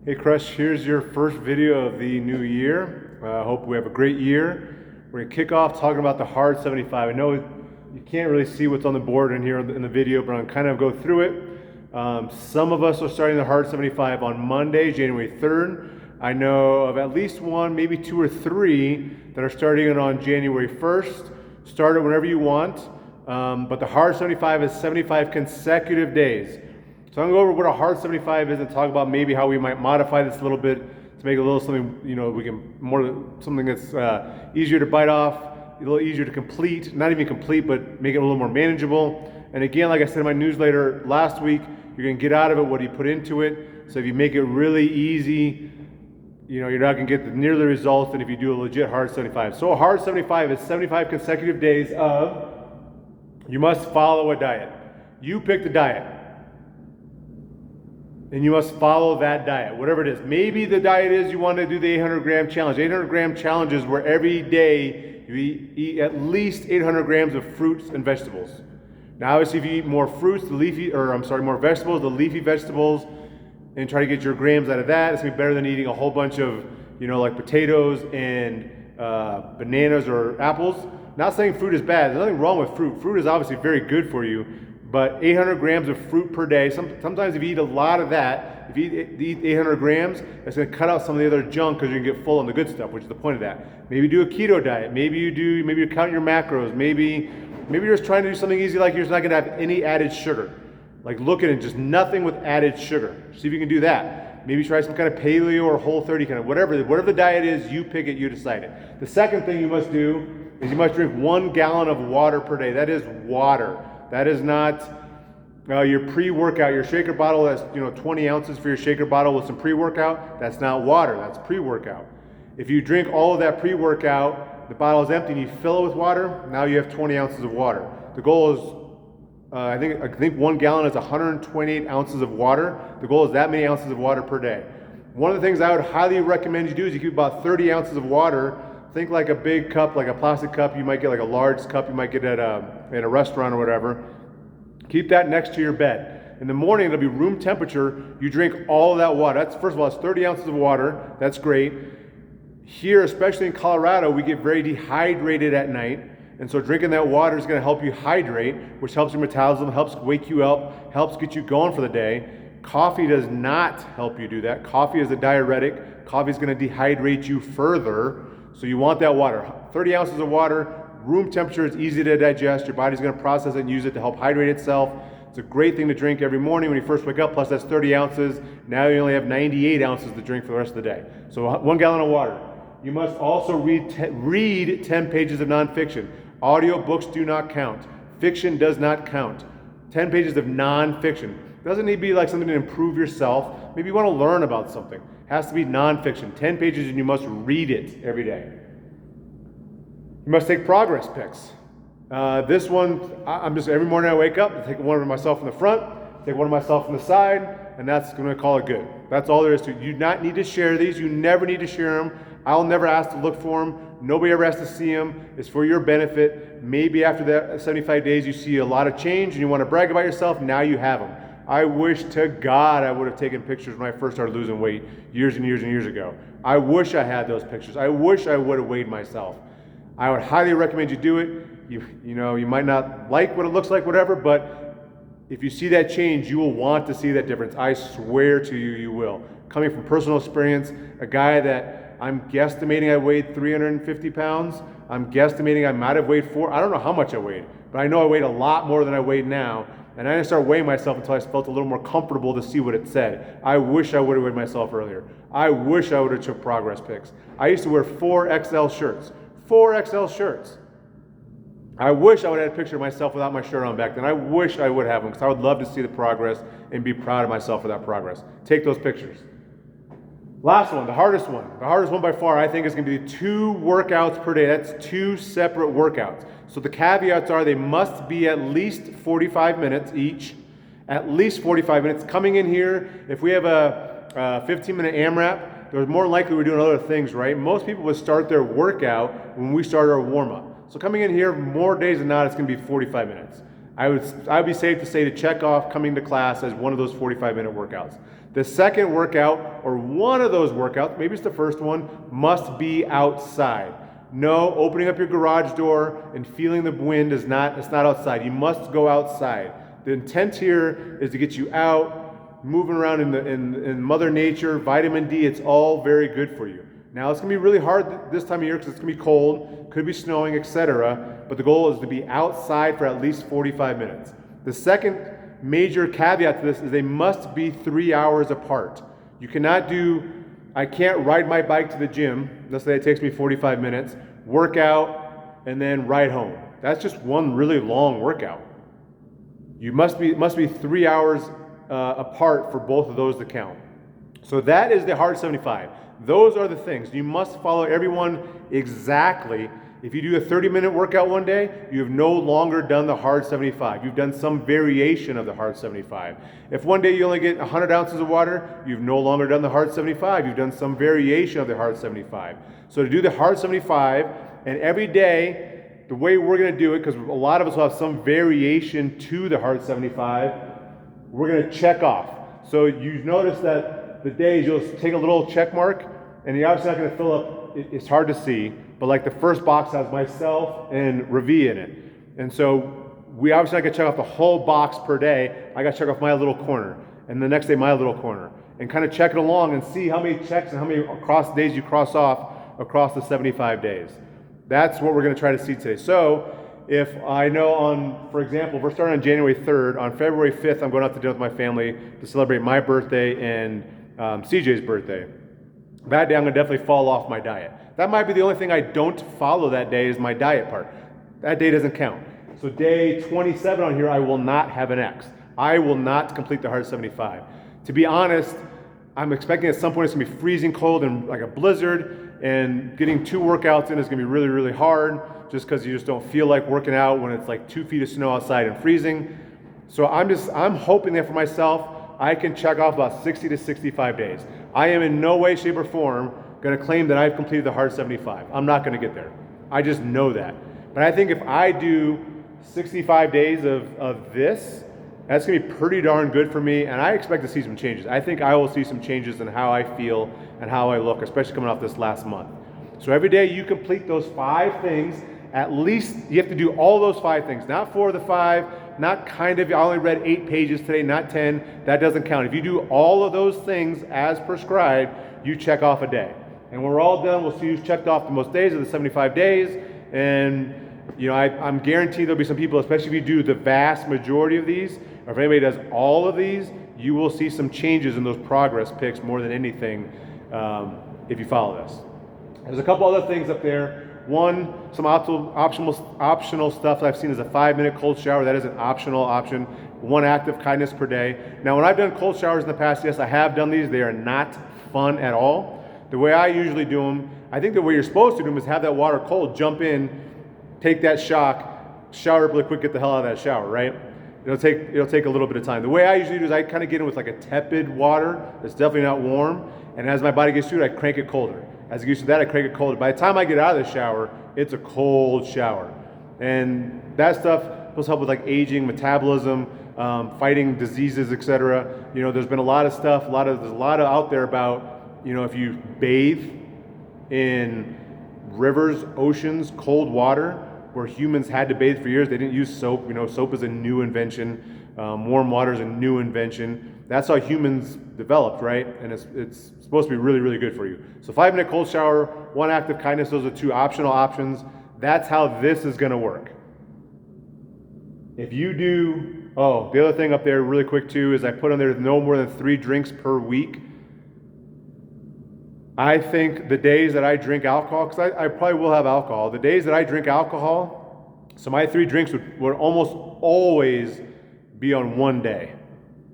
Hey Crush, here's your first video of the new year. I hope we have a great year. We're gonna kick off talking about the Hard 75. I know you can't really see what's on the board in here in the video, but I'm kind of go through it. Some of us are starting the Hard 75 on Monday, January 3rd. I know of at least one, maybe two or three that are starting it on January 1st. Start it whenever you want, but the Hard 75 is 75 consecutive days. So I'm gonna go over what a Hard 75 is and talk about maybe how we might modify this a little bit to make it a little something, something that's easier to bite off, a little easier to complete, not even complete, but make it a little more manageable. And again, like I said in my newsletter last week, you're gonna get out of it what you put into it. So if you make it really easy, you're not gonna get near the results than if you do a legit Hard 75. So a Hard 75 is 75 consecutive days of, you must follow a diet. You pick the diet. And you must follow that diet, whatever it is. Maybe the diet is you want to do the 800-gram challenge. 800-gram challenge is where every day you eat at least 800 grams of fruits and vegetables. Now, obviously, if you eat more fruits, more vegetables, the leafy vegetables, and try to get your grams out of that, it's gonna be better than eating a whole bunch of, like potatoes and bananas or apples. Not saying fruit is bad. There's nothing wrong with fruit. Fruit is obviously very good for you. But 800 grams of fruit per day, sometimes if you eat a lot of that, if you eat 800 grams, that's gonna cut out some of the other junk because you're gonna get full on the good stuff, which is the point of that. Maybe do a keto diet, maybe you count your macros, maybe you're just trying to do something easy like you're just not gonna have any added sugar. Like look at it, just nothing with added sugar. See if you can do that. Maybe try some kind of paleo or Whole30 kind of, whatever the diet is, you pick it, you decide it. The second thing you must do is you must drink 1 gallon of water per day. That is water. That is not your pre-workout, your shaker bottle that's 20 ounces for your shaker bottle with some pre-workout. That's not water, that's pre-workout. If you drink all of that pre-workout, the bottle is empty and you fill it with water, now you have 20 ounces of water. The goal is, I think 1 gallon is 128 ounces of water. The goal is that many ounces of water per day. One of the things I would highly recommend you do is you keep about 30 ounces of water. Think like a big cup, like a plastic cup. You might get like a large cup you might get at a restaurant or whatever. Keep that next to your bed. In the morning, it'll be room temperature. You drink all of that water. First of all, it's 30 ounces of water. That's great. Here, especially in Colorado, we get very dehydrated at night. And so drinking that water is going to help you hydrate, which helps your metabolism, helps wake you up, helps get you going for the day. Coffee does not help you do that. Coffee is a diuretic. Coffee is going to dehydrate you further. So you want that water. 30 ounces of water, room temperature, is easy to digest. Your body's gonna process it and use it to help hydrate itself. It's a great thing to drink every morning when you first wake up, plus that's 30 ounces. Now you only have 98 ounces to drink for the rest of the day. So 1 gallon of water. You must also read 10 pages of nonfiction. Audio books do not count. Fiction does not count. 10 pages of nonfiction. Doesn't need to be like something to improve yourself. Maybe you want to learn about something. Has to be nonfiction. 10 pages and you must read it every day. You must take progress pics. This one, I'm just, every morning I wake up, I take one of myself in the front, take one of myself on the side, and that's going to call it good. That's all there is to it. You do not need to share these. You never need to share them. I'll never ask to look for them. Nobody ever has to see them. It's for your benefit. Maybe after that 75 days you see a lot of change and you want to brag about yourself, now you have them. I wish to God I would have taken pictures when I first started losing weight years and years and years ago. I wish I had those pictures. I wish I would have weighed myself. I would highly recommend you do it. You might not like what it looks like, whatever, but if you see that change, you will want to see that difference. I swear to you, you will. Coming from personal experience, a guy that I'm guesstimating I weighed 350 pounds, I'm guesstimating I might have weighed I don't know how much I weighed, but I know I weighed a lot more than I weighed now. And I didn't start weighing myself until I felt a little more comfortable to see what it said. I wish I would have weighed myself earlier. I wish I would have took progress pics. I used to wear 4XL shirts. 4XL shirts. I wish I would have had a picture of myself without my shirt on back then. I wish I would have them because I would love to see the progress and be proud of myself for that progress. Take those pictures. Last one, the hardest one. The hardest one by far, I think, is going to be 2 workouts per day. That's 2 separate workouts. So the caveats are they must be at least 45 minutes each. At least 45 minutes. Coming in here, if we have a 15-minute AMRAP, there's more likely we're doing other things, right? Most people would start their workout when we start our warm-up. So coming in here, more days than not, it's going to be 45 minutes. I would be safe to say to check off coming to class as one of those 45-minute workouts. The second workout or one of those workouts, maybe it's the first one, must be outside. No, opening up your garage door and feeling the wind it's not outside. You must go outside. The intent here is to get you out, moving around in Mother Nature, vitamin D, it's all very good for you. Now it's gonna be really hard this time of year because it's gonna be cold, could be snowing, etc. But the goal is to be outside for at least 45 minutes. The second major caveat to this is they must be 3 hours apart. You cannot do, I can't ride my bike to the gym, let's say it takes me 45 minutes, work out, and then ride home. That's just one really long workout. You must be 3 hours apart for both of those to count. So that is the Hard 75. Those are the things. You must follow everyone exactly. If you do a 30-minute workout one day, you have no longer done the Hard 75. You've done some variation of the Hard 75. If one day you only get 100 ounces of water, you've no longer done the Hard 75. You've done some variation of the Hard 75. So to do the Hard 75, and every day, the way we're going to do it, because a lot of us will have some variation to the Hard 75, we're going to check off. So you notice that the days you'll take a little check mark, and you're obviously not going to fill up, it's hard to see, but like the first box has myself and Ravi in it. And so we obviously not going to check off the whole box per day. I got to check off my little corner, and the next day my little corner, and kind of check it along and see how many checks and how many days you cross off across the 75 days. That's what we're going to try to see today. So if I know for example, we're starting on January 3rd, on February 5th, I'm going out to dinner with my family to celebrate my birthday and CJ's birthday. That day I'm going to definitely fall off my diet. That might be the only thing I don't follow that day is my diet part. That day doesn't count. So day 27 on here, I will not have an X. I will not complete the Hard 75. To be honest, I'm expecting at some point it's going to be freezing cold and like a blizzard, and getting 2 workouts in is going to be really, really hard just because you just don't feel like working out when it's like 2 feet of snow outside and freezing. So I'm hoping that for myself, I can check off about 60 to 65 days. I am in no way, shape, or form going to claim that I've completed the Hard 75. I'm not going to get there. I just know that. But I think if I do 65 days of this, that's going to be pretty darn good for me, and I expect to see some changes. I think I will see some changes in how I feel and how I look, especially coming off this last month. So every day you complete those 5 things, at least you have to do all those 5 things, not 4 of the 5, not kind of, I only read 8 pages today, not 10, that doesn't count. If you do all of those things as prescribed, you check off a day. And when we're all done, we'll see who's checked off the most days of the 75 days, and you know, I'm guaranteed there'll be some people, especially if you do the vast majority of these, or if anybody does all of these, you will see some changes in those progress picks more than anything if you follow this. There's a couple other things up there. One, some optional stuff that I've seen is a 5-minute cold shower. That is an optional option. 1 act of kindness per day. Now, when I've done cold showers in the past, yes, I have done these. They are not fun at all. The way I usually do them, I think the way you're supposed to do them is have that water cold, jump in, take that shock, shower up really quick, get the hell out of that shower, right? It'll take a little bit of time. The way I usually do is I kind of get in with like a tepid water that's definitely not warm, and as my body gets to it, I crank it colder. As it gets to that, I crank it colder. By the time I get out of the shower, it's a cold shower. And that stuff supposed to help with like aging, metabolism, fighting diseases, etc. You know, there's been a lot of stuff, there's a lot out there about, you know, if you bathe in rivers, oceans, cold water, where humans had to bathe for years, they didn't use soap. You know, soap is a new invention. Warm water is a new invention. That's how humans developed, right? And it's supposed to be really, really good for you. So 5-minute cold shower, 1 act of kindness, those are 2 optional options. That's how this is gonna work. If you do, the other thing up there really quick too is I put on there no more than 3 drinks per week. I think the days that I drink alcohol, because I probably will have alcohol, the days that I drink alcohol, so my 3 drinks would almost always be on one day.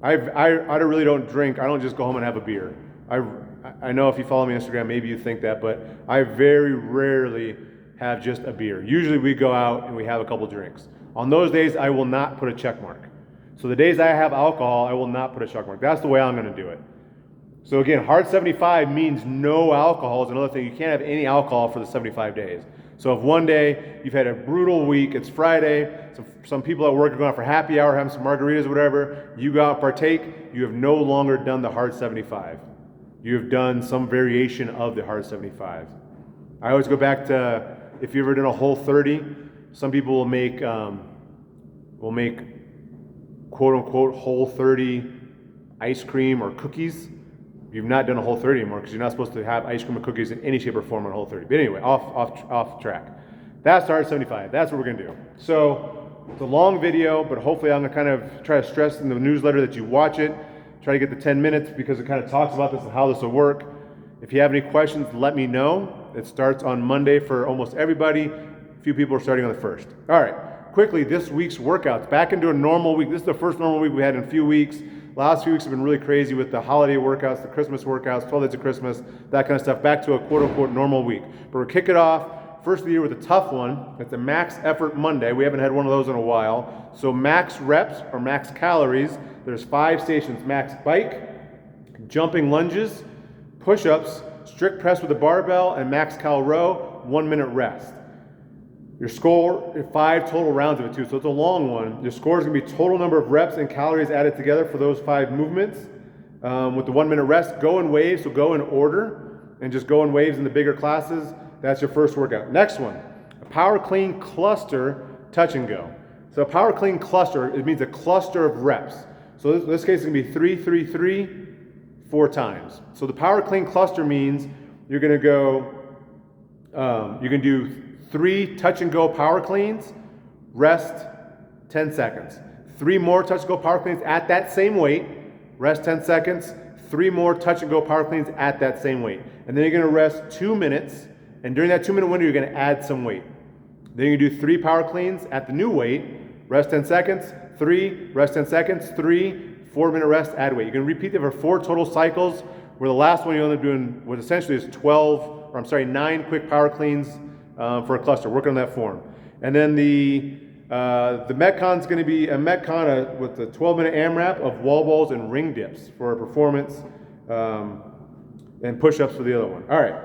I really don't drink. I don't just go home and have a beer. I know if you follow me on Instagram, maybe you think that, but I very rarely have just a beer. Usually we go out and we have a couple drinks. On those days, I will not put a check mark. So the days I have alcohol, I will not put a check mark. That's the way I'm going to do it. So again, Hard 75 means no alcohol is another thing. You can't have any alcohol for the 75 days. So if one day you've had a brutal week, it's Friday, some people at work are going out for happy hour, having some margaritas or whatever, you go out and partake, you have no longer done the Hard 75. you have done some variation of the hard 75. I always go back to, if you've ever done a whole 30, some people will make quote unquote whole 30 ice cream or cookies. You've not done a whole 30 anymore because you're not supposed to have ice cream or cookies in any shape or form on whole 30. But anyway, off track. That's hard 75. That's what we're gonna do. So it's a long video, but hopefully I'm gonna kind of try to stress in the newsletter that you watch it. Try to get the 10 minutes because it kind of talks about this and how this will work. If you have any questions, let me know. It starts on Monday for almost everybody. A few people are starting on the 1st. All right, quickly, this week's workouts. Back into a normal week. This is the first normal week we had in a few weeks. Last few weeks have been really crazy with the holiday workouts, the Christmas workouts, 12 days of Christmas, that kind of stuff. Back to a quote unquote normal week. But we're kicking it off first of the year with a tough one. It's a max effort Monday. We haven't had one of those in a while. So max reps or max calories. There's 5 stations: max bike, jumping lunges, push-ups, strict press with a barbell, and max cal row, 1 minute rest. Your score, 5 total rounds of it too, so it's a long one. Your score is gonna be total number of reps and calories added together for those 5 movements. With the 1 minute rest, go in waves, so go in order, and just go in waves in the bigger classes. That's your first workout. Next one, a power clean cluster touch and go. So a power clean cluster, it means a cluster of reps. So in this case, it's gonna be 3, 3, 3, 4 times. So the power clean cluster means you're gonna go, you can do 3 touch and go power cleans, rest 10 seconds. 3 more touch and go power cleans at that same weight, rest 10 seconds. 3 more touch and go power cleans at that same weight. And then you're gonna rest 2 minutes, and during that 2 minute window, you're gonna add some weight. Then you do 3 power cleans at the new weight, rest 10 seconds, 3, rest 10 seconds, 3, 4 minute rest, add weight. You can repeat that for 4 total cycles, where the last one you end up doing what essentially is 9 quick power cleans for a cluster. Work on that form. And then the Metcon's going to be a Metcon with a 12-minute AMRAP of wall balls and ring dips for performance, and push-ups for the other one. All right.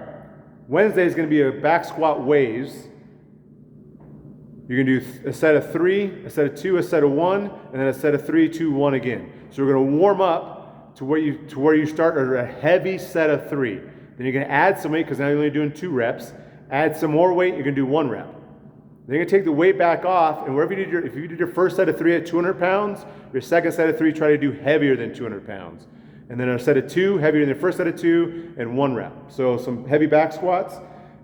Wednesday is going to be a back squat waves. You're going to do a set of 3, a set of 2, a set of 1, and then a set of 3, 2, 1 again. So we're going to warm up to where you start at a heavy set of 3. Then you're going to add some weight because now you're only doing 2 reps. Add some more weight, you're going to do 1 rep. Then you're going to take the weight back off, and wherever if you did your first set of 3 at 200 pounds, your second set of 3, try to do heavier than 200 pounds. And then a set of 2, heavier than the first set of 2, and 1 rep. So some heavy back squats.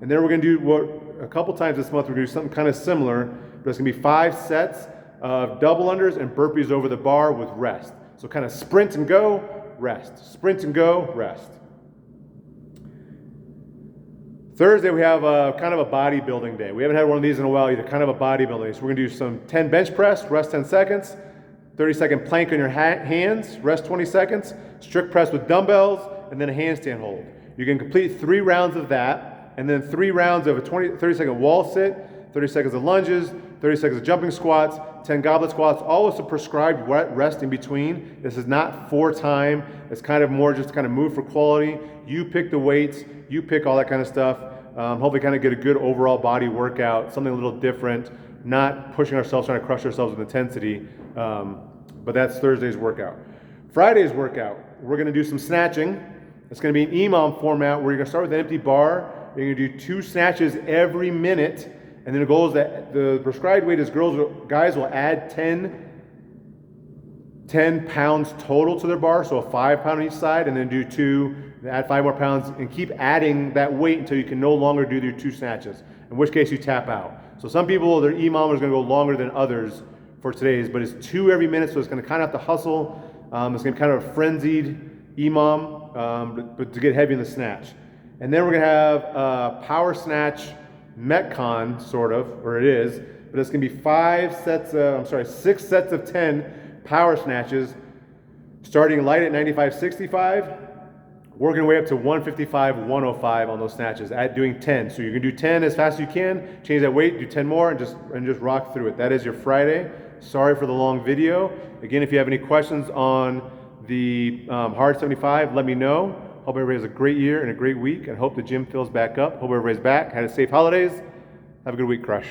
And then we're going to do a couple times this month, we're going to do something kind of similar, but it's going to be 5 sets of double unders and burpees over the bar with rest. So kind of sprint and go, rest. Sprint and go, rest. Thursday, we have kind of a bodybuilding day. We haven't had one of these in a while either, kind of a bodybuilding day. So we're going to do some 10 bench press, rest 10 seconds, 30-second plank on your hands, rest 20 seconds, strict press with dumbbells, and then a handstand hold. You can complete 3 rounds of that, and then 3 rounds of a 30-second wall sit, 30 seconds of lunges, 30 seconds of jumping squats, 10 goblet squats, all with a prescribed rest in between. This is not for time. It's kind of more just to kind of move for quality. You pick the weights, you pick all that kind of stuff. Hopefully kind of get a good overall body workout, something a little different, not pushing ourselves, trying to crush ourselves with intensity. But that's Thursday's workout. Friday's workout, we're going to do some snatching. It's going to be an EMOM format where you're going to start with an empty bar. You're going to do 2 snatches every minute. And then the goal is that the prescribed weight is guys will add 10 pounds total to their bar, so a 5 pound on each side, and then do 2, add 5 more pounds, and keep adding that weight until you can no longer do your 2 snatches, in which case you tap out. So some people, their EMOM is going to go longer than others for today's, but it's 2 every minute, so it's going to kind of have to hustle. It's going to be kind of a frenzied EMOM, but to get heavy in the snatch. And then we're going to have power snatch Metcon, sort of, or it is, but it's going to be 6 sets of 10 power snatches, starting light at 95-65, working your way up to 155-105 on those snatches, doing 10. So you can do 10 as fast as you can, change that weight, do 10 more, and just rock through it. That is your Friday. Sorry for the long video. Again, if you have any questions on the hard 75, let me know. Hope everybody has a great year and a great week, and hope the gym fills back up. Hope everybody's back. Had a safe holidays. Have a good week, Crush.